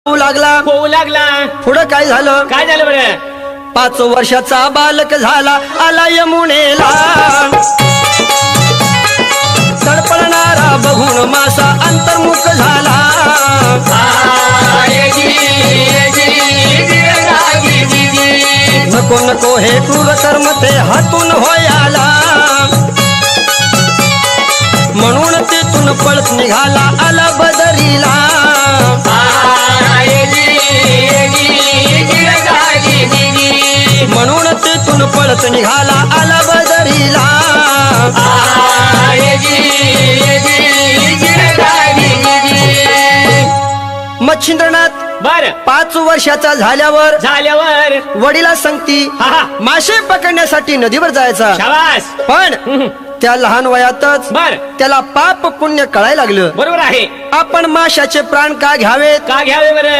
होऊ लागला पुढं काय झालं? काय झालं बरं? 5 वर्षाचा बालक झाला, आला यमुनेला. तडपडणारा बघून मासा अंतर्मुख झाला. नको नको हे क्रूर कर्म ते हातून होयाला. म्हणून तिथून पळत निघाला, आला बदरीला. म्हणून तिथून पळत निघाला, आला बदरीला. मच्छिंद्रनाथ बर 5 वर्षाचा झाल्यावर वडिला सांगती हा. मासे पकडण्यासाठी नदीवर जायचा. शाबास. पण त्या लहान वयातच बर त्याला पाप पुण्य कळायला लागलं. बरोबर आहे. आपण माशाचे प्राण का घ्यावेत? का घ्यावे बरं?